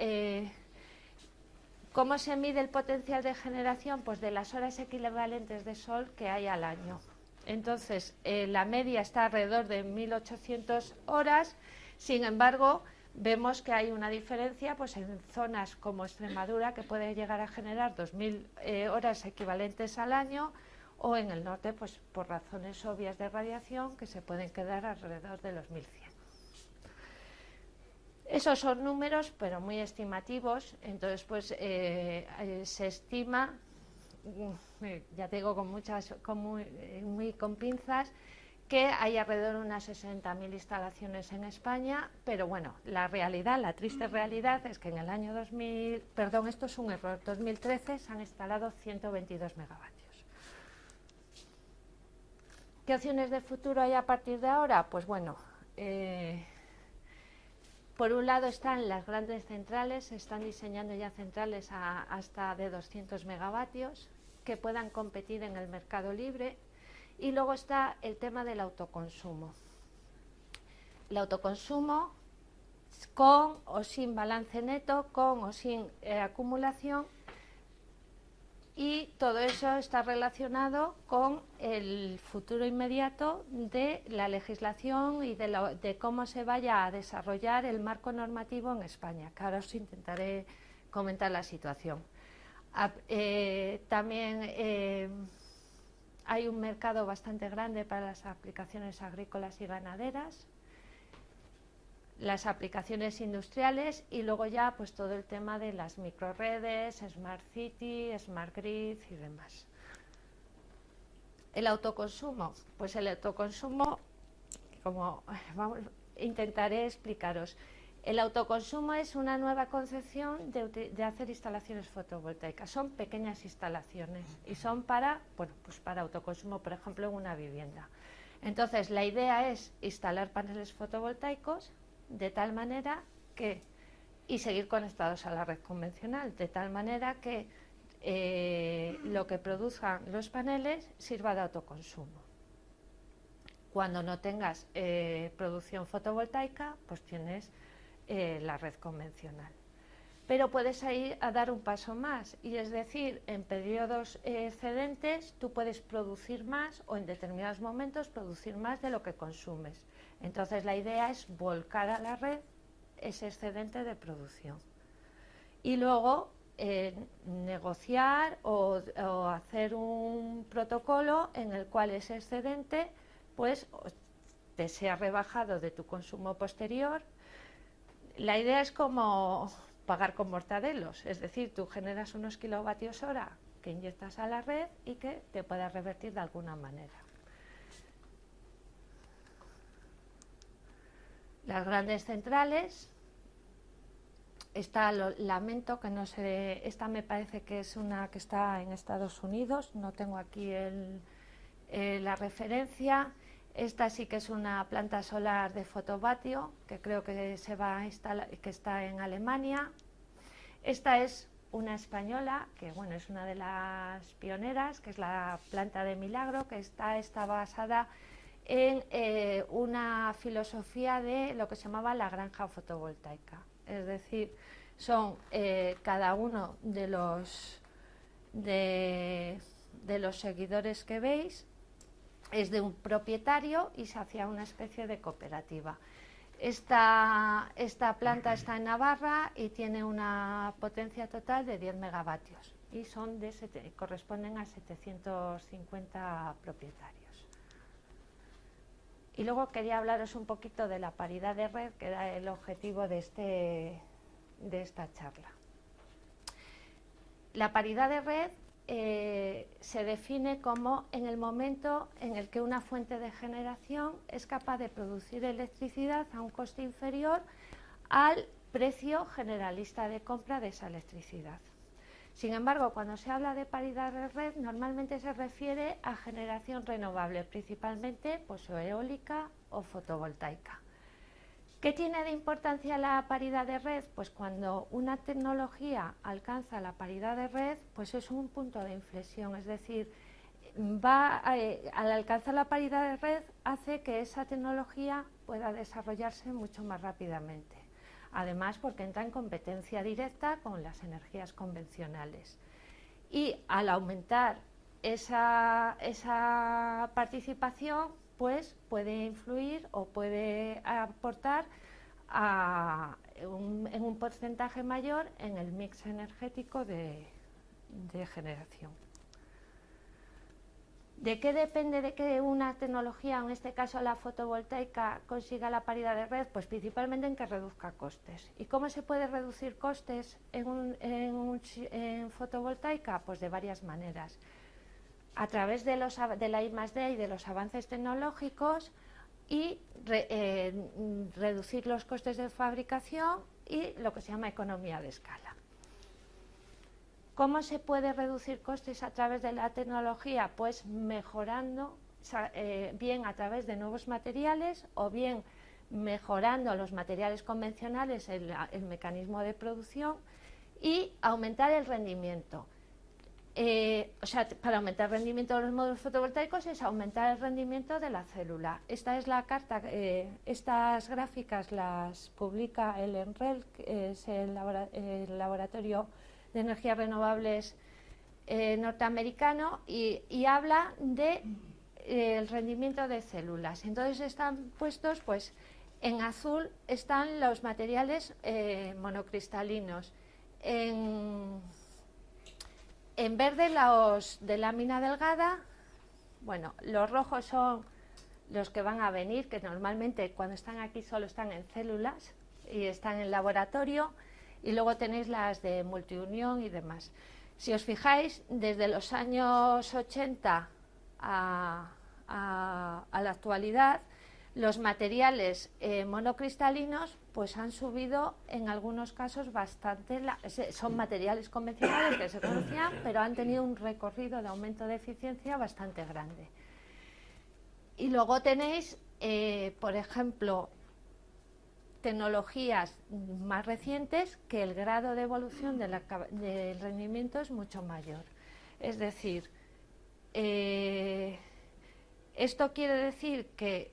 ¿cómo se mide el potencial de generación? Pues de las horas equivalentes de sol que hay al año. Entonces, la media está alrededor de 1.800 horas, sin embargo, vemos que hay una diferencia pues, en zonas como Extremadura, que puede llegar a generar 2.000 horas equivalentes al año, o en el norte, pues por razones obvias de radiación, que se pueden quedar alrededor de los 1.100. Esos son números, pero muy estimativos, entonces pues se estima, ya te digo con pinzas, que hay alrededor de unas 60.000 instalaciones en España, pero bueno, la triste realidad es que en el año 2013 se han instalado 122 megavatios. ¿Qué opciones de futuro hay a partir de ahora? Pues bueno, por un lado están las grandes centrales, se están diseñando ya centrales hasta de 200 megavatios que puedan competir en el mercado libre, y luego está el tema del autoconsumo. El autoconsumo con o sin balance neto, con o sin acumulación, y todo eso está relacionado con el futuro inmediato de la legislación y de cómo se vaya a desarrollar el marco normativo en España, que ahora os intentaré comentar la situación. También hay un mercado bastante grande para las aplicaciones agrícolas y ganaderas, las aplicaciones industriales, y luego ya pues todo el tema de las microredes, Smart City, Smart Grid y demás. El autoconsumo, pues el autoconsumo, intentaré explicaros. El autoconsumo es una nueva concepción de hacer instalaciones fotovoltaicas. Son pequeñas instalaciones y son para, bueno, pues para autoconsumo, por ejemplo, en una vivienda. Entonces, la idea es instalar paneles fotovoltaicos de tal manera que, y seguir conectados a la red convencional, de tal manera que lo que produzcan los paneles sirva de autoconsumo. Cuando no tengas producción fotovoltaica, pues tienes la red convencional. Pero puedes ir a dar un paso más, y es decir, en periodos excedentes tú puedes producir más o en determinados momentos producir más de lo que consumes. Entonces la idea es volcar a la red ese excedente de producción. Y luego negociar o hacer un protocolo en el cual ese excedente pues te sea rebajado de tu consumo posterior. La idea es como pagar con mortadelos, es decir, tú generas unos kilovatios hora que inyectas a la red y que te puedas revertir de alguna manera. Las grandes centrales, lamento que no sé, esta me parece que es una que está en Estados Unidos, no tengo aquí la referencia. Esta sí que es una planta solar de fotovatio, que creo que se va a instalar, que está en Alemania. Esta es una española, que bueno, es una de las pioneras, que es la planta de Milagro, que está basada en una filosofía de lo que se llamaba la granja fotovoltaica. Es decir, son cada uno de los seguidores que veis es de un propietario y se hacía una especie de cooperativa. Esta planta está en Navarra y tiene una potencia total de 10 megavatios y corresponden a 750 propietarios. Y luego quería hablaros un poquito de la paridad de red, que era el objetivo de esta charla. La paridad de red se define como en el momento en el que una fuente de generación es capaz de producir electricidad a un coste inferior al precio generalista de compra de esa electricidad. Sin embargo, cuando se habla de paridad de red, normalmente se refiere a generación renovable, principalmente pues, o eólica o fotovoltaica. ¿Qué tiene de importancia la paridad de red? Pues cuando una tecnología alcanza la paridad de red, pues es un punto de inflexión, es decir, al alcanzar la paridad de red hace que esa tecnología pueda desarrollarse mucho más rápidamente. Además, porque entra en competencia directa con las energías convencionales. Y al aumentar esa participación, pues puede influir o puede aportar en un porcentaje mayor en el mix energético de generación. ¿De qué depende de que una tecnología, en este caso la fotovoltaica, consiga la paridad de red? Pues principalmente en que reduzca costes. ¿Y cómo se puede reducir costes en fotovoltaica? Pues de varias maneras. A través de la I+D y de los avances tecnológicos y reducir los costes de fabricación y lo que se llama economía de escala. ¿Cómo se puede reducir costes a través de la tecnología? Pues mejorando, bien a través de nuevos materiales o bien mejorando los materiales convencionales, el mecanismo de producción y aumentar el rendimiento. Para aumentar el rendimiento de los módulos fotovoltaicos es aumentar el rendimiento de la célula. Esta es la carta, estas gráficas las publica el NREL, que es el laboratorio de energías renovables norteamericano, y habla de el rendimiento de células. Entonces están puestos, pues en azul están los materiales monocristalinos, en verde los de lámina delgada. Bueno, los rojos son los que van a venir, que normalmente cuando están aquí solo están en células y están en laboratorio, y luego tenéis las de multiunión y demás. Si os fijáis, desde los años 80 a la actualidad, Los materiales monocristalinos pues han subido en algunos casos bastante, son materiales convencionales que se conocían, pero han tenido un recorrido de aumento de eficiencia bastante grande. Y luego tenéis, por ejemplo, tecnologías más recientes que el grado de evolución del rendimiento es mucho mayor. Es decir, esto quiere decir que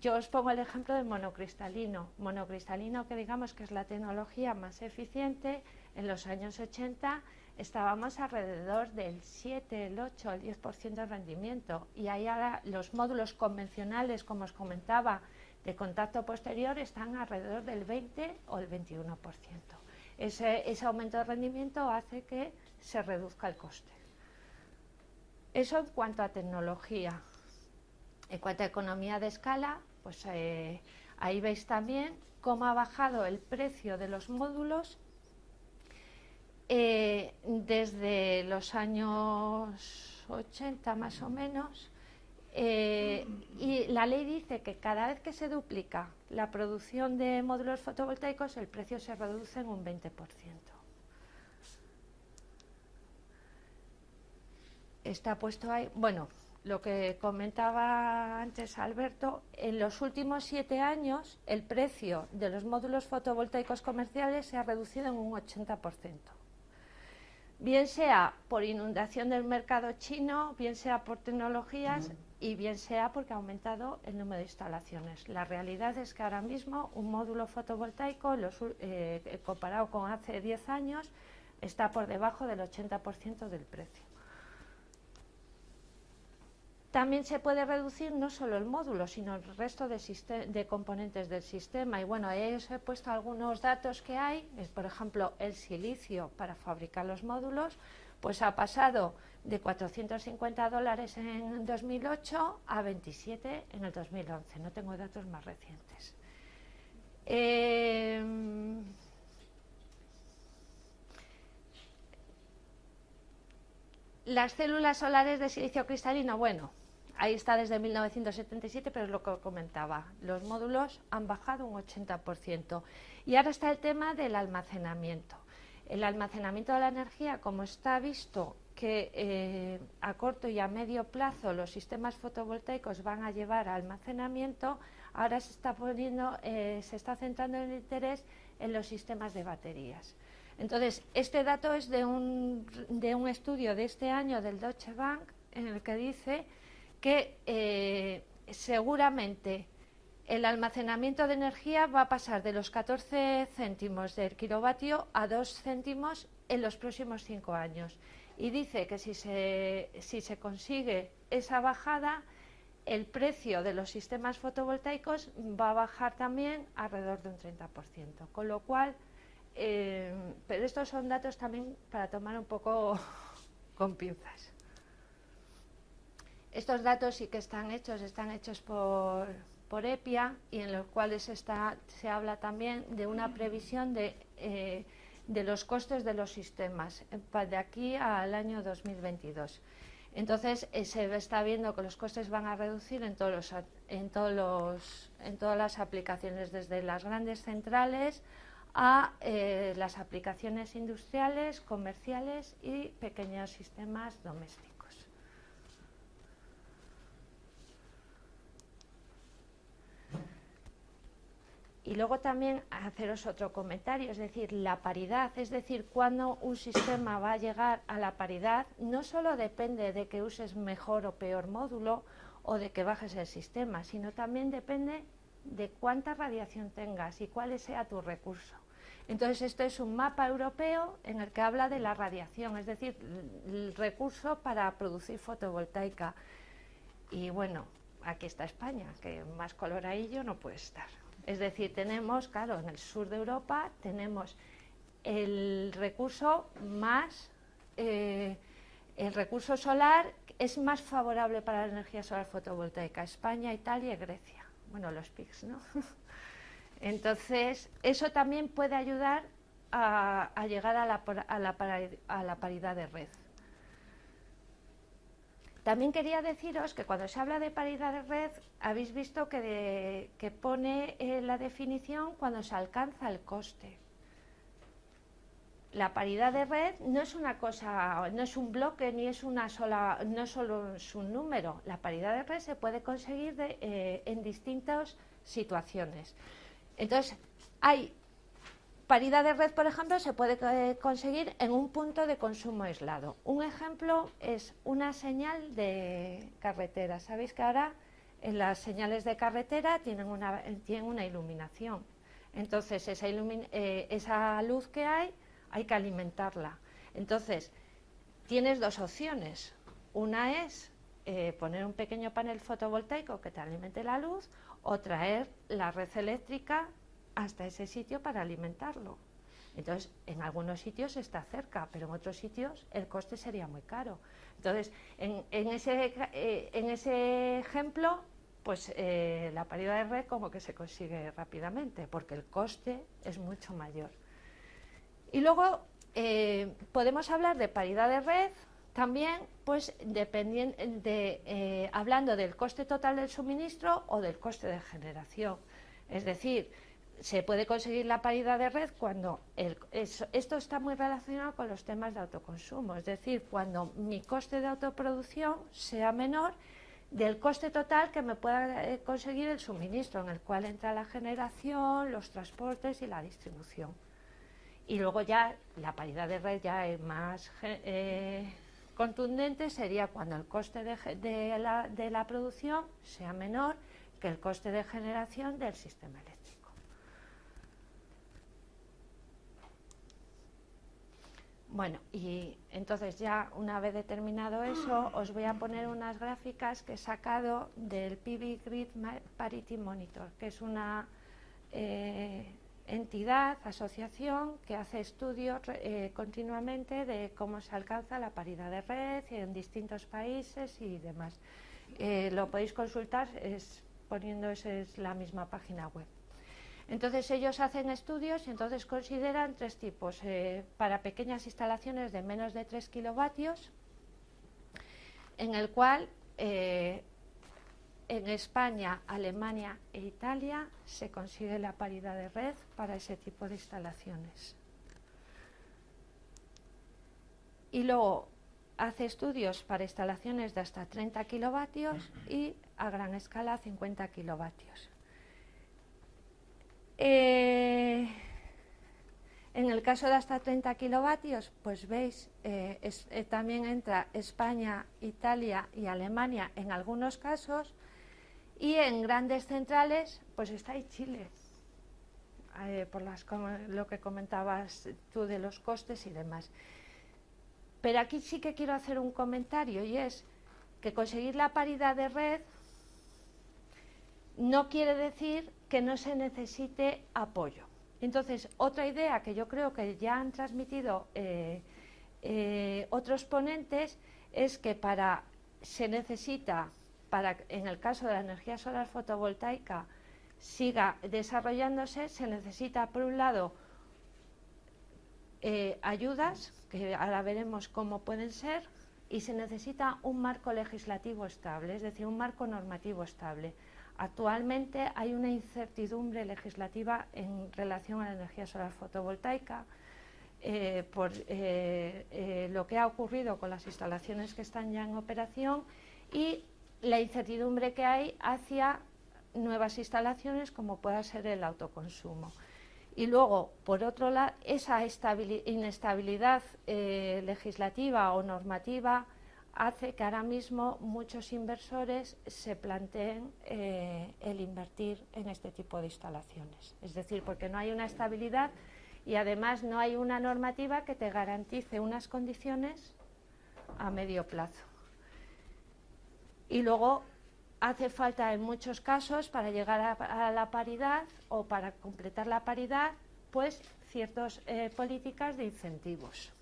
yo os pongo el ejemplo del monocristalino. Monocristalino, que digamos que es la tecnología más eficiente, en los años 80 estábamos alrededor del 7, el 8, el 10% de rendimiento. Y ahí ahora los módulos convencionales, como os comentaba, de contacto posterior están alrededor del 20 o el 21%. Ese aumento de rendimiento hace que se reduzca el coste. Eso en cuanto a tecnología. En cuanto a economía de escala, pues ahí veis también cómo ha bajado el precio de los módulos desde los años 80 más o menos, y la ley dice que cada vez que se duplica la producción de módulos fotovoltaicos el precio se reduce en un 20%. Está puesto ahí, bueno, lo que comentaba antes Alberto, en los últimos 7 años el precio de los módulos fotovoltaicos comerciales se ha reducido en un 80%. Bien sea por inundación del mercado chino, bien sea por tecnologías y bien sea porque ha aumentado el número de instalaciones. La realidad es que ahora mismo un módulo fotovoltaico, comparado con hace 10 años, está por debajo del 80% del precio. También se puede reducir no solo el módulo, sino el resto de componentes del sistema. Y bueno, ahí os he puesto algunos datos que hay. Por ejemplo, el silicio para fabricar los módulos, pues ha pasado de $450 en 2008 a 27 en el 2011. No tengo datos más recientes. Las células solares de silicio cristalino, bueno, ahí está desde 1977, pero es lo que comentaba. Los módulos han bajado un 80%. Y ahora está el tema del almacenamiento. El almacenamiento de la energía, como está visto que a corto y a medio plazo los sistemas fotovoltaicos van a llevar a almacenamiento, ahora se está centrando el interés en los sistemas de baterías. Entonces, este dato es de un estudio de este año del Deutsche Bank, en el que dice que seguramente el almacenamiento de energía va a pasar de los 14 céntimos del kilovatio a 2 céntimos en los próximos 5 años. Y dice que si se consigue esa bajada, el precio de los sistemas fotovoltaicos va a bajar también alrededor de un 30%. Con lo cual, pero estos son datos también para tomar un poco con pinzas. Estos datos sí que están hechos por EPIA, y en los cuales se habla también de una previsión de los costes de los sistemas de aquí al año 2022. Entonces se está viendo que los costes van a reducir en todas las aplicaciones, desde las grandes centrales a las aplicaciones industriales, comerciales y pequeños sistemas domésticos. Y luego también haceros otro comentario, es decir, la paridad, es decir, cuando un sistema va a llegar a la paridad, no solo depende de que uses mejor o peor módulo o de que bajes el sistema, sino también depende de cuánta radiación tengas y cuál sea tu recurso. Entonces, esto es un mapa europeo en el que habla de la radiación, es decir, el recurso para producir fotovoltaica. Y bueno, aquí está España, que más coloradillo no puede estar. Es decir, tenemos, claro, en el sur de Europa tenemos el recurso el recurso solar es más favorable para la energía solar fotovoltaica, España, Italia y Grecia. Bueno, los PICs, ¿no? Entonces, eso también puede ayudar a llegar a la paridad de red. También quería deciros que cuando se habla de paridad de red, habéis visto que pone la definición cuando se alcanza el coste. La paridad de red no es una cosa, no es un bloque, ni es una sola, no solo es un número. La paridad de red se puede conseguir en distintas situaciones. Entonces, hay paridad de red, por ejemplo, se puede conseguir en un punto de consumo aislado. Un ejemplo es una señal de carretera. Sabéis que ahora en las señales de carretera tienen una iluminación. Entonces, esa luz que hay que alimentarla. Entonces, tienes dos opciones. Una es poner un pequeño panel fotovoltaico que te alimente la luz, o traer la red eléctrica hasta ese sitio para alimentarlo. Entonces, en algunos sitios está cerca, pero en otros sitios el coste sería muy caro. Entonces, en ese ejemplo, pues la paridad de red como que se consigue rápidamente, porque el coste es mucho mayor. Y luego podemos hablar de paridad de red también, pues hablando del coste total del suministro o del coste de generación. Es decir, se puede conseguir la paridad de red cuando esto está muy relacionado con los temas de autoconsumo, es decir, cuando mi coste de autoproducción sea menor del coste total que me pueda conseguir el suministro, en el cual entra la generación, los transportes y la distribución. Y luego ya la paridad de red ya es más contundente, sería cuando el coste de la producción sea menor que el coste de generación del sistema eléctrico. Bueno, y entonces ya una vez determinado eso, os voy a poner unas gráficas que he sacado del PV Grid Parity Monitor, que es una entidad, asociación, que hace estudios continuamente de cómo se alcanza la paridad de red en distintos países y demás. Lo podéis consultar poniendo la misma página web. Entonces ellos hacen estudios y entonces consideran tres tipos. Para pequeñas instalaciones de menos de 3 kilovatios, en el cual en España, Alemania e Italia se consigue la paridad de red para ese tipo de instalaciones. Y luego hace estudios para instalaciones de hasta 30 kilovatios y a gran escala 50 kilovatios. En el caso de hasta 30 kilovatios, pues veis, también entra España, Italia y Alemania en algunos casos, y en grandes centrales, pues está ahí Chile, por lo que comentabas tú de los costes y demás. Pero aquí sí que quiero hacer un comentario, y es que conseguir la paridad de red no quiere decir que no se necesite apoyo. Entonces, otra idea que yo creo que ya han transmitido otros ponentes es que en el caso de la energía solar fotovoltaica siga desarrollándose, se necesita, por un lado, ayudas, que ahora veremos cómo pueden ser, y se necesita un marco legislativo estable, es decir, un marco normativo estable. Actualmente hay una incertidumbre legislativa en relación a la energía solar fotovoltaica por lo que ha ocurrido con las instalaciones que están ya en operación y la incertidumbre que hay hacia nuevas instalaciones como pueda ser el autoconsumo. Y luego, por otro lado, esa inestabilidad legislativa o normativa hace que ahora mismo muchos inversores se planteen el invertir en este tipo de instalaciones. Es decir, porque no hay una estabilidad y además no hay una normativa que te garantice unas condiciones a medio plazo. Y luego hace falta en muchos casos, para llegar a la paridad o para completar la paridad, pues ciertas políticas de incentivos.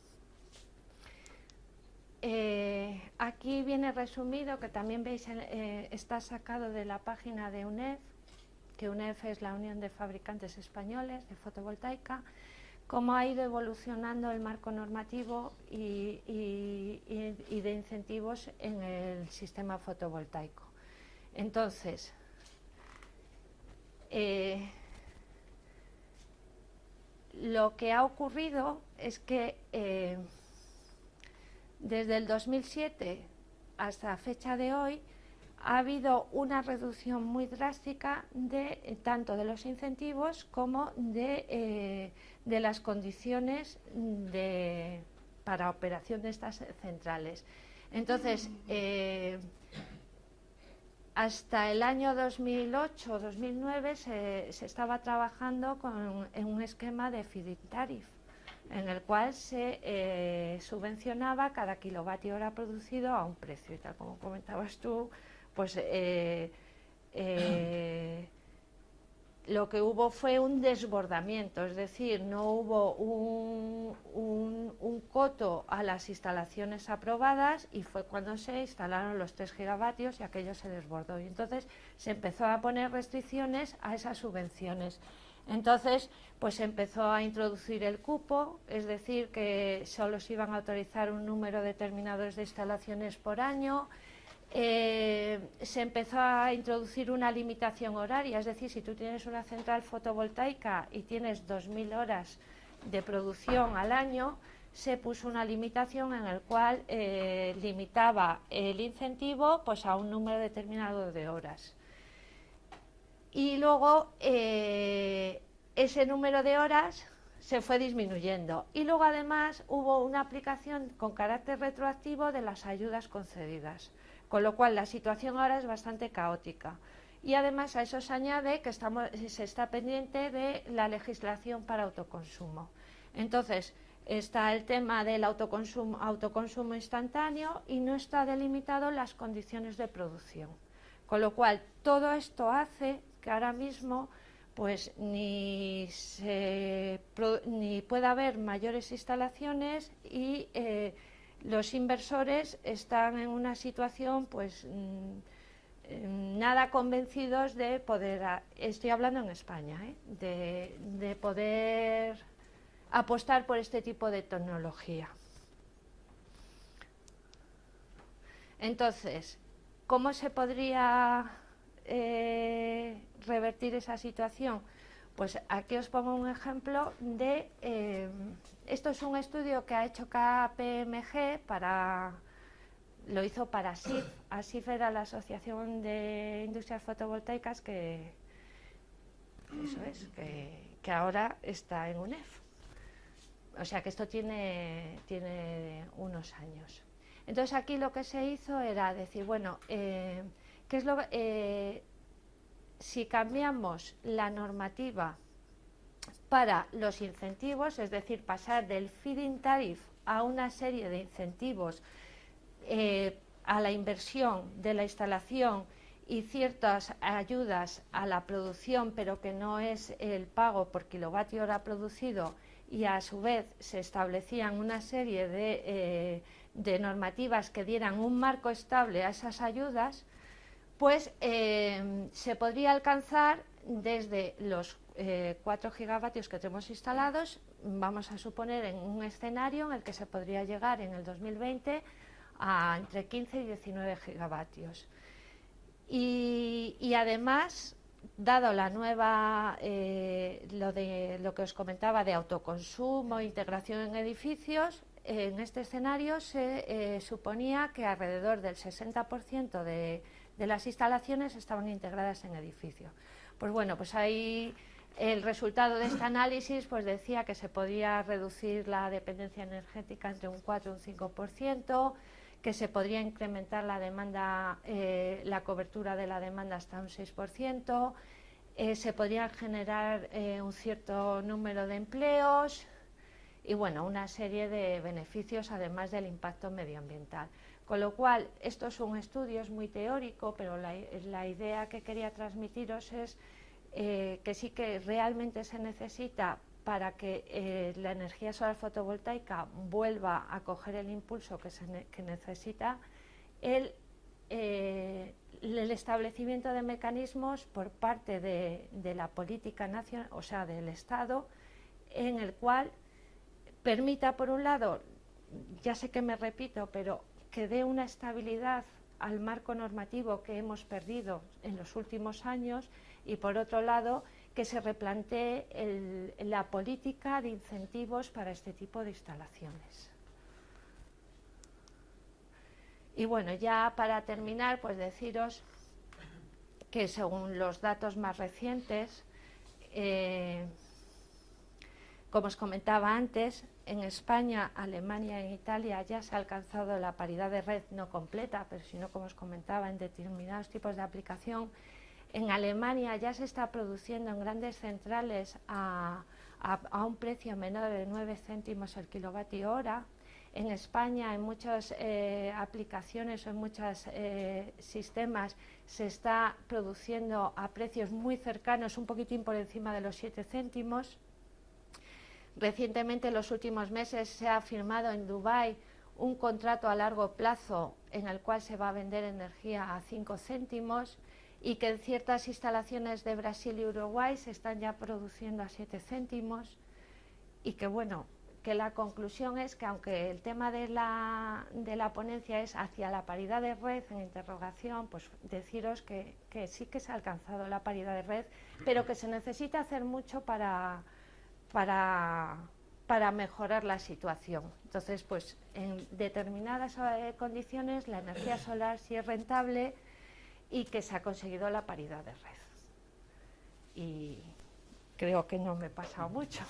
Aquí viene resumido, que también veis, está sacado de la página de UNEF, que UNEF es la Unión de Fabricantes Españoles de Fotovoltaica, cómo ha ido evolucionando el marco normativo y de incentivos en el sistema fotovoltaico. Entonces, lo que ha ocurrido es que desde el 2007 hasta la fecha de hoy ha habido una reducción muy drástica tanto de los incentivos como de las condiciones para operación de estas centrales. Entonces, hasta el año 2008-2009 se estaba trabajando en un esquema de feed-in tariff, en el cual se subvencionaba cada kilovatio hora producido a un precio, y tal como comentabas tú, pues lo que hubo fue un desbordamiento, es decir, no hubo un coto a las instalaciones aprobadas, y fue cuando se instalaron los 3 gigavatios y aquello se desbordó, y entonces se empezó a poner restricciones a esas subvenciones. Entonces, pues se empezó a introducir el cupo, es decir, que solo se iban a autorizar un número determinado de instalaciones por año. Se empezó a introducir una limitación horaria, es decir, si tú tienes una central fotovoltaica y tienes 2000 horas de producción al año, se puso una limitación en el cual limitaba el incentivo pues a un número determinado de horas. Y luego ese número de horas se fue disminuyendo, y luego además hubo una aplicación con carácter retroactivo de las ayudas concedidas, con lo cual la situación ahora es bastante caótica. Y además a eso se añade que se está pendiente de la legislación para autoconsumo. Entonces está el tema del autoconsumo instantáneo, y no está delimitado las condiciones de producción. Con lo cual todo esto hace que ahora mismo pues ni pueda haber mayores instalaciones, y los inversores están en una situación pues nada convencidos de poder, estoy hablando en España, de poder apostar por este tipo de tecnología. Entonces, ¿cómo se podría revertir esa situación? Pues aquí os pongo un ejemplo de... esto es un estudio que ha hecho KPMG lo hizo para ASIF. ASIF era la Asociación de Industrias Fotovoltaicas que ahora está en UNEF. O sea que esto tiene unos años. Entonces aquí lo que se hizo era decir, bueno, ¿qué es si cambiamos la normativa para los incentivos, es decir, pasar del feed-in tariff a una serie de incentivos a la inversión de la instalación y ciertas ayudas a la producción, pero que no es el pago por kilovatio hora producido, y a su vez se establecían una serie de normativas que dieran un marco estable a esas ayudas, pues se podría alcanzar desde los 4 gigavatios que tenemos instalados, vamos a suponer en un escenario en el que se podría llegar en el 2020 a entre 15 y 19 gigavatios. Y además, dado la nueva, lo que os comentaba de autoconsumo, integración en edificios, en este escenario se suponía que alrededor del 60% de las instalaciones estaban integradas en edificio. Pues bueno, pues ahí el resultado de este análisis pues decía que se podía reducir la dependencia energética entre un 4 y un 5%, que se podría incrementar la demanda, la cobertura de la demanda hasta un 6%, se podrían generar un cierto número de empleos y bueno, una serie de beneficios además del impacto medioambiental. Con lo cual, esto es un estudio, es muy teórico, pero la idea que quería transmitiros es que sí que realmente se necesita para que la energía solar fotovoltaica vuelva a coger el impulso que necesita el establecimiento de mecanismos por parte de la política nacional, o sea, del Estado, en el cual permita, por un lado, ya sé que me repito, pero que dé una estabilidad al marco normativo que hemos perdido en los últimos años, y por otro lado que se replantee la política de incentivos para este tipo de instalaciones. Y bueno, ya para terminar, pues deciros que según los datos más recientes, como os comentaba antes, en España, Alemania e Italia ya se ha alcanzado la paridad de red, no completa, pero sino, como os comentaba, en determinados tipos de aplicación. En Alemania ya se está produciendo en grandes centrales a un precio menor de 9 céntimos el kilovatio hora. En España, en muchas aplicaciones o en muchos sistemas, se está produciendo a precios muy cercanos, un poquitín por encima de los 7 céntimos. Recientemente, en los últimos meses, se ha firmado en Dubái un contrato a largo plazo en el cual se va a vender energía a 5 céntimos y que en ciertas instalaciones de Brasil y Uruguay se están ya produciendo a 7 céntimos y que, bueno, que la conclusión es que aunque el tema de la ponencia es hacia la paridad de red en interrogación, pues deciros que sí que se ha alcanzado la paridad de red, pero que se necesita hacer mucho para mejorar la situación. Entonces, pues en determinadas condiciones la energía solar sí es rentable y que se ha conseguido la paridad de red. Y creo que no me he pasado mucho.